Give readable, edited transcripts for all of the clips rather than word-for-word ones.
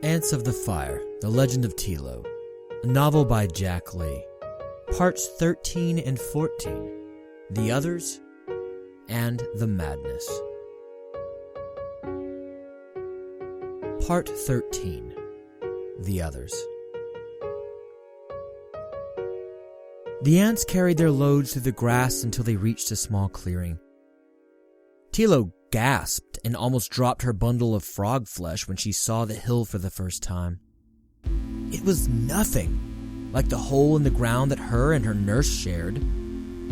Ants of the Fire, The Legend of Telo, a novel by Jack Lee. Parts 13 and 14, The Others, and The Madness. Part 13, The Others. The ants carried their loads through the grass until they reached a small clearing. Telo gasped and almost dropped her bundle of frog flesh when she saw the hill for the first time. It was nothing like the hole in the ground that her and her nurse shared.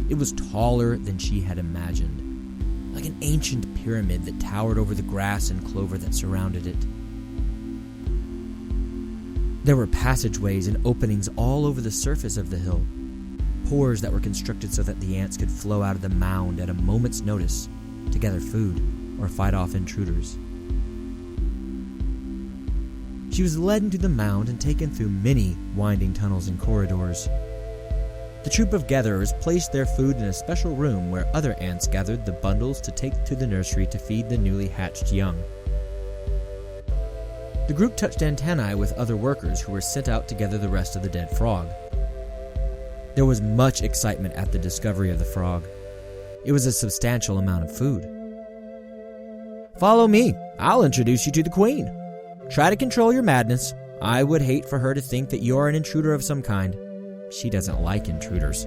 It was taller than she had imagined, like an ancient pyramid that towered over the grass and clover that surrounded it. There were passageways and openings all over the surface of the hill, pores that were constructed so that the ants could flow out of the mound at a moment's notice to gather food or fight off intruders. She was led into the mound and taken through many winding tunnels and corridors. The troop of gatherers placed their food in a special room where other ants gathered the bundles to take to the nursery to feed the newly hatched young. The group touched antennae with other workers who were sent out to gather the rest of the dead frog. There was much excitement at the discovery of the frog. It was a substantial amount of food. "Follow me. I'll introduce you to the queen. Try to control your madness. I would hate for her to think that you're an intruder of some kind. She doesn't like intruders."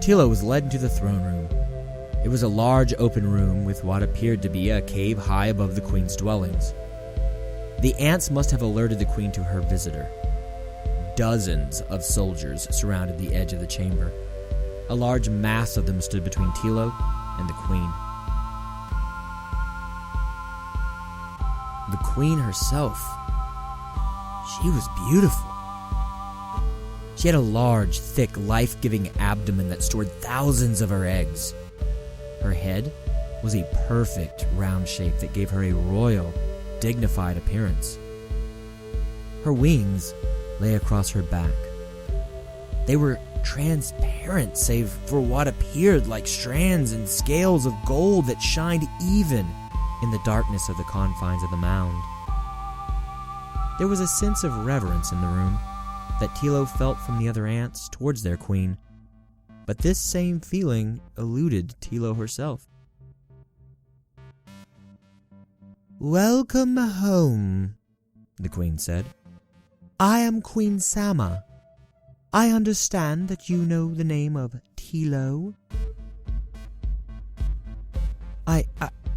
Telo was led into the throne room. It was a large open room with what appeared to be a cave high above the queen's dwellings. The ants must have alerted the queen to her visitor. Dozens of soldiers surrounded the edge of the chamber. A large mass of them stood between Telo and the queen. The queen herself, she was beautiful. She had a large, thick, life-giving abdomen that stored thousands of her eggs. Her head was a perfect round shape that gave her a royal, dignified appearance. Her wings lay across her back. They were transparent save for what appeared like strands and scales of gold that shined even in the darkness of the confines of the mound. There was a sense of reverence in the room that Telo felt from the other ants towards their queen, but this same feeling eluded Telo herself. "Welcome home," the queen said. "I am Queen Sama. I understand that you know the name of Telo."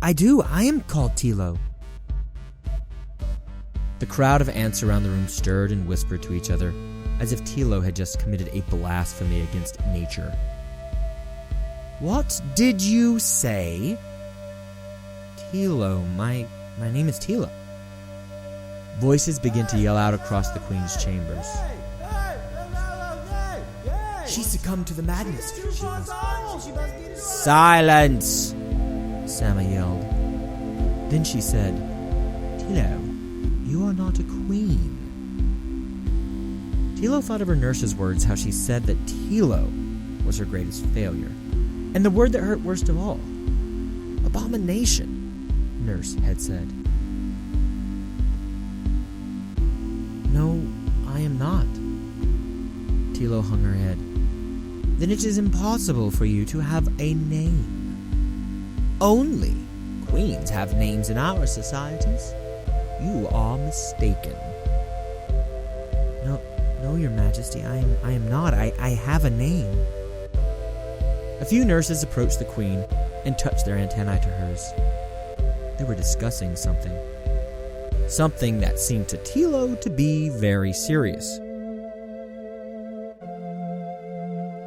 I do. I am called Telo." The crowd of ants around the room stirred and whispered to each other, as if Telo had just committed a blasphemy against nature. "What did you say?" "Telo. My name is Telo." Voices began to yell out across the queen's chambers. "She succumbed to the madness," she whispered. "Silence!" Sama yelled. Then she said, "Telo, you are not a queen." Telo thought of her nurse's words, how she said that Telo was her greatest failure. And the word that hurt worst of all, abomination, nurse had said. "No, I am not." Telo hung her head. "Then it is impossible for you to have a name. Only queens have names in our societies. You are mistaken." No, Your Majesty, I am not. I have a name." A few nurses approached the queen and touched their antennae to hers. They were discussing something. Something that seemed to Telo to be very serious.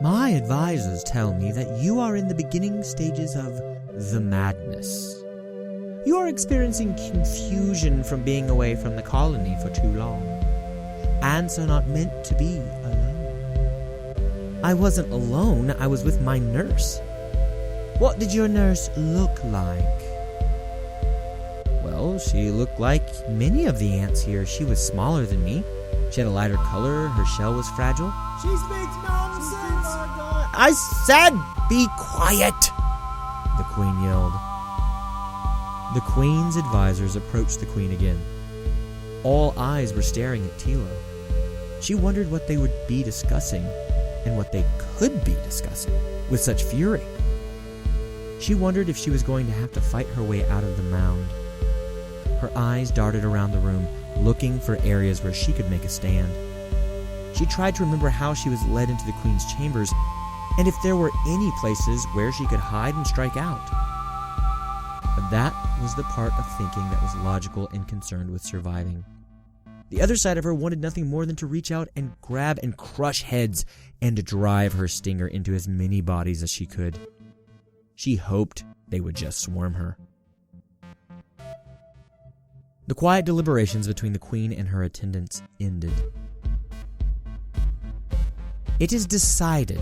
"My advisors tell me that you are in the beginning stages of the madness. You are experiencing confusion from being away from the colony for too long. Ants are not meant to be alone." "I wasn't alone. I was with my nurse." "What did your nurse look like?" "Well, she looked like many of the ants here. She was smaller than me. She had a lighter color. Her shell was fragile." "She speaks nonsense!" "I said be quiet!" the queen yelled. The queen's advisors approached the queen again. All eyes were staring at Telo. She wondered what they would be discussing and what they could be discussing with such fury. She wondered if she was going to have to fight her way out of the mound. Her eyes darted around the room, looking for areas where she could make a stand. She tried to remember how she was led into the queen's chambers, and if there were any places where she could hide and strike out. But that was the part of thinking that was logical and concerned with surviving. The other side of her wanted nothing more than to reach out and grab and crush heads and drive her stinger into as many bodies as she could. She hoped they would just swarm her. The quiet deliberations between the queen and her attendants ended. "It is decided.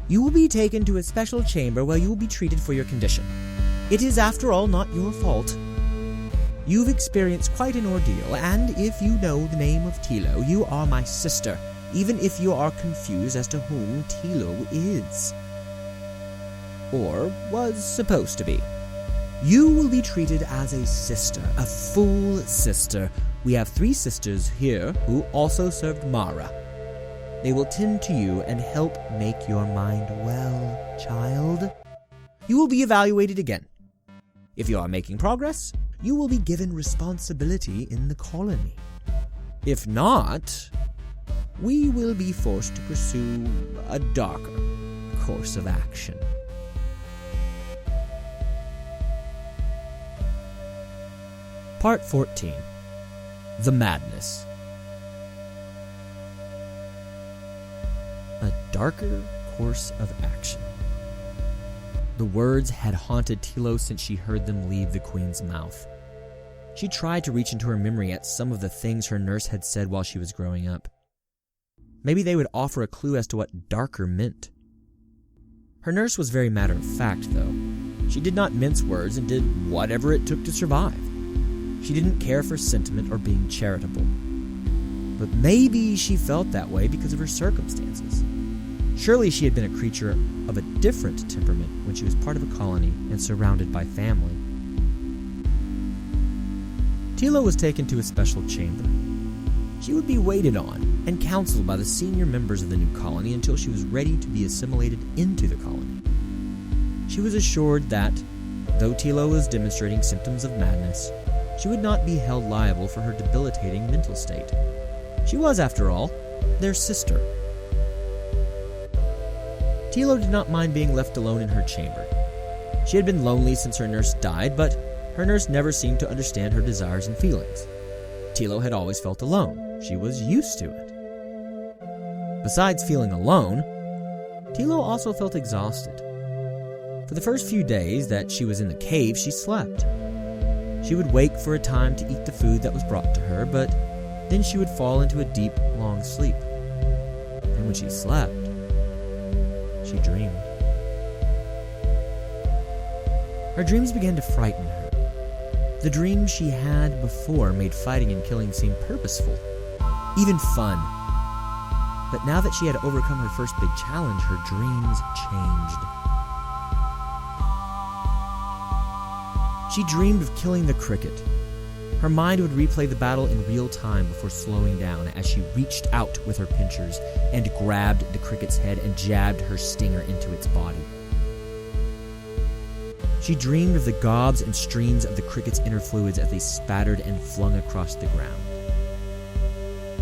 You will be taken to a special chamber where you will be treated for your condition. It is, after all, not your fault. You've experienced quite an ordeal, and if you know the name of Telo, you are my sister, even if you are confused as to whom Telo is. Or was supposed to be. You will be treated as a sister, a full sister. We have 3 sisters here who also served Mara. They will tend to you and help make your mind well, child. You will be evaluated again. If you are making progress, you will be given responsibility in the colony. If not, we will be forced to pursue a darker course of action." Part 14. The Madness. A darker course of action. The words had haunted Telo since she heard them leave the queen's mouth. She tried to reach into her memory at some of the things her nurse had said while she was growing up. Maybe they would offer a clue as to what darker meant. Her nurse was very matter-of-fact, though. She did not mince words and did whatever it took to survive. She didn't care for sentiment or being charitable. But maybe she felt that way because of her circumstances. Surely she had been a creature of a different temperament when she was part of a colony and surrounded by family. Telo was taken to a special chamber. She would be waited on and counseled by the senior members of the new colony until she was ready to be assimilated into the colony. She was assured that, though Telo was demonstrating symptoms of madness, she would not be held liable for her debilitating mental state. She was, after all, their sister. Telo did not mind being left alone in her chamber. She had been lonely since her nurse died, but her nurse never seemed to understand her desires and feelings. Telo had always felt alone. She was used to it. Besides feeling alone, Telo also felt exhausted. For the first few days that she was in the cave, she slept. She would wake for a time to eat the food that was brought to her, but then she would fall into a deep, long sleep. And when she slept, she dreamed. Her dreams began to frighten her. The dreams she had before made fighting and killing seem purposeful, even fun. But now that she had overcome her first big challenge, her dreams changed. She dreamed of killing the cricket. Her mind would replay the battle in real time before slowing down as she reached out with her pincers and grabbed the cricket's head and jabbed her stinger into its body. She dreamed of the gobs and streams of the cricket's inner fluids as they spattered and flung across the ground.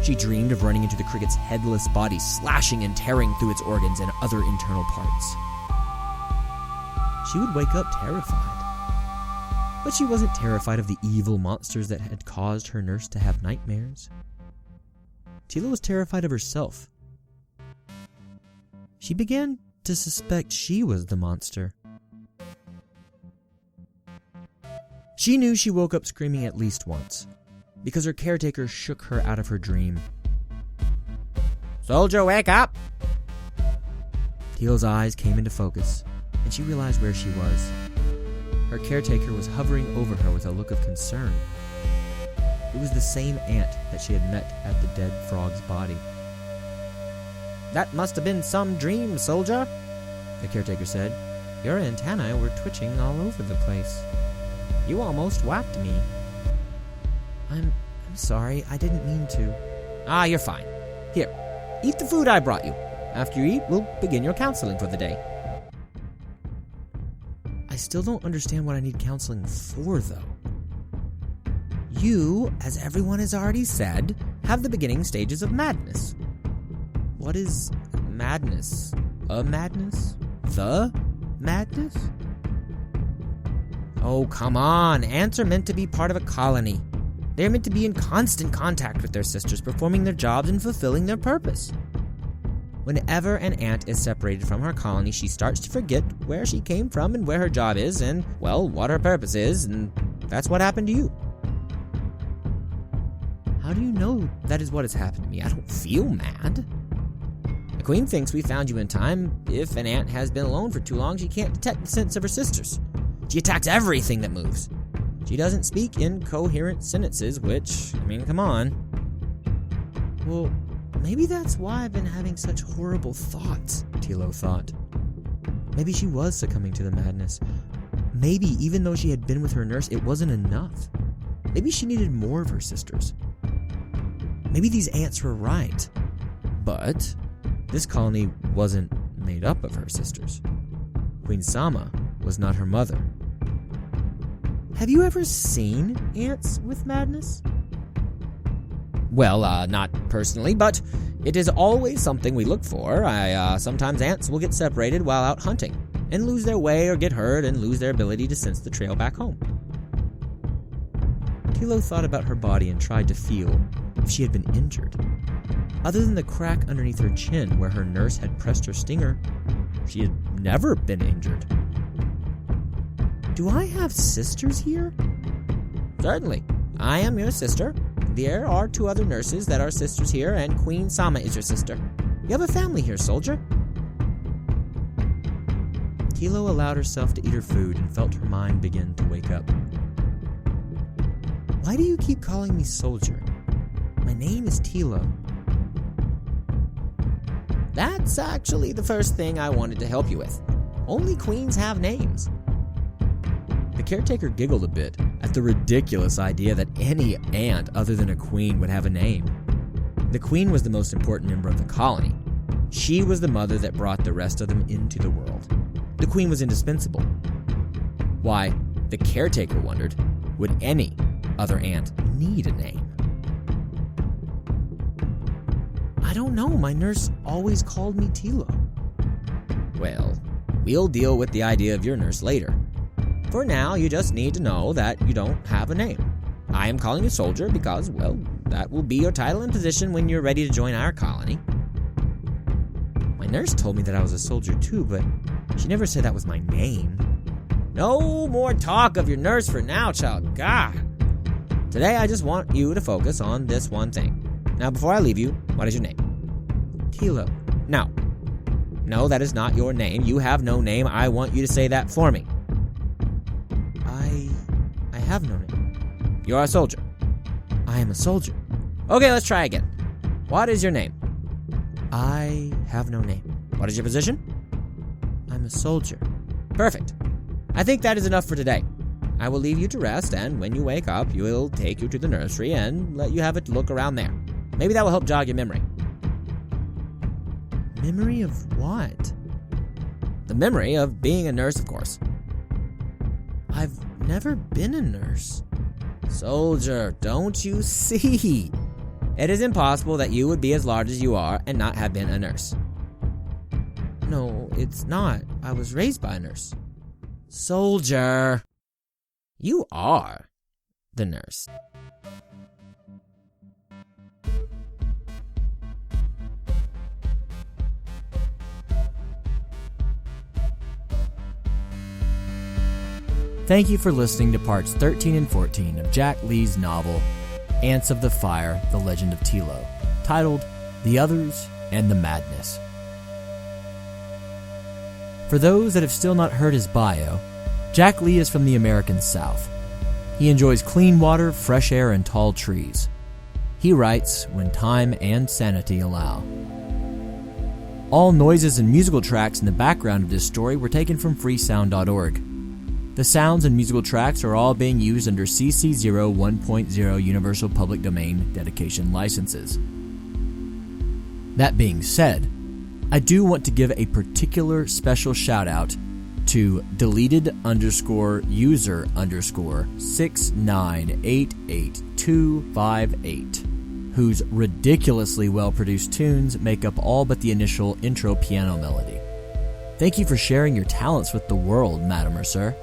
She dreamed of running into the cricket's headless body, slashing and tearing through its organs and other internal parts. She would wake up terrified. But she wasn't terrified of the evil monsters that had caused her nurse to have nightmares. Telo was terrified of herself. She began to suspect she was the monster. She knew she woke up screaming at least once, because her caretaker shook her out of her dream. "Soldier, wake up!" Telo's eyes came into focus, and she realized where she was. Her caretaker was hovering over her with a look of concern. It was the same ant that she had met at the dead frog's body. "That must have been some dream, soldier," the caretaker said. "Your antennae were twitching all over the place." You almost whacked me. I'm sorry, I didn't mean to. Ah, you're fine. Here, eat the food I brought you. After you eat, we'll begin your counseling for the day. I still don't understand what I need counseling for, though. You, as everyone has already said, have the beginning stages of madness. What is madness? A madness? The madness? Oh, come on. Ants are meant to be part of a colony. They're meant to be in constant contact with their sisters, performing their jobs and fulfilling their purpose. Whenever an ant is separated from her colony, she starts to forget where she came from and where her job is and, well, what her purpose is, and that's what happened to you. How do you know that is what has happened to me? I don't feel mad. The queen thinks we found you in time. If an ant has been alone for too long, she can't detect the scents of her sisters. She attacks everything that moves. She doesn't speak in coherent sentences, which, come on. Well, maybe that's why I've been having such horrible thoughts, Telo thought. Maybe she was succumbing to the madness. Maybe even though she had been with her nurse, it wasn't enough. Maybe she needed more of her sisters. Maybe these ants were right. But this colony wasn't made up of her sisters. Queen Sama was not her mother. Have you ever seen ants with madness? Well, not personally, but it is always something we look for. Sometimes ants will get separated while out hunting and lose their way or get hurt and lose their ability to sense the trail back home. Telo thought about her body and tried to feel if she had been injured. Other than the crack underneath her chin where her nurse had pressed her stinger, she had never been injured. Do I have sisters here? Certainly. I am your sister. There are 2 other nurses that are sisters here, and Queen Sama is your sister. You have a family here, soldier. Telo allowed herself to eat her food and felt her mind begin to wake up. Why do you keep calling me soldier? My name is Telo. That's actually the first thing I wanted to help you with. Only queens have names. The caretaker giggled a bit at the ridiculous idea that any ant other than a queen would have a name. The queen was the most important member of the colony. She was the mother that brought the rest of them into the world. The queen was indispensable. Why, the caretaker wondered, would any other ant need a name? I don't know, my nurse always called me Telo. Well, we'll deal with the idea of your nurse later. For now, you just need to know that you don't have a name. I am calling you soldier because, well, that will be your title and position when you're ready to join our colony. My nurse told me that I was a soldier too, but she never said that was my name. No more talk of your nurse for now, child. God. Today, I just want you to focus on this one thing. Now, before I leave you, what is your name? Telo. No, that is not your name. You have no name. I want you to say that for me. I have no name. You're a soldier. I am a soldier. Okay, let's try again. What is your name? I have no name. What is your position? I'm a soldier. Perfect. I think that is enough for today. I will leave you to rest, and when you wake up, we'll take you to the nursery and let you have a look around there. Maybe that will help jog your memory. Memory of what? The memory of being a nurse, of course. I've never been a nurse. Soldier, don't you see? It is impossible that you would be as large as you are and not have been a nurse. No, it's not. I was raised by a nurse. Soldier, you are the nurse. Thank you for listening to parts 13 and 14 of Jack Lee's novel, Ants of the Fire, The Legend of Telo, titled The Others and the Madness. For those that have still not heard his bio, Jack Lee is from the American South. He enjoys clean water, fresh air, and tall trees. He writes when time and sanity allow. All noises and musical tracks in the background of this story were taken from freesound.org. The sounds and musical tracks are all being used under CC 1.0 Universal Public Domain dedication licenses. That being said, I do want to give a particular special shout out to deleted_user_6988258, whose ridiculously well-produced tunes make up all but the initial intro piano melody. Thank you for sharing your talents with the world, madam or sir.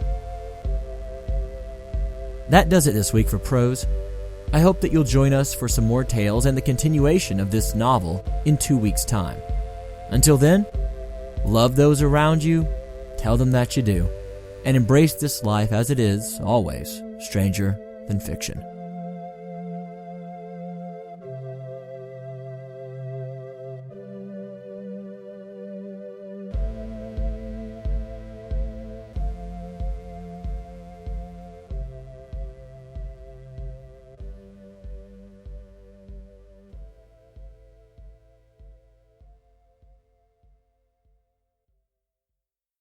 That does it this week for Prose. I hope that you'll join us for some more tales and the continuation of this novel in 2 weeks' time. Until then, love those around you, tell them that you do, and embrace this life as it is, always, stranger than fiction.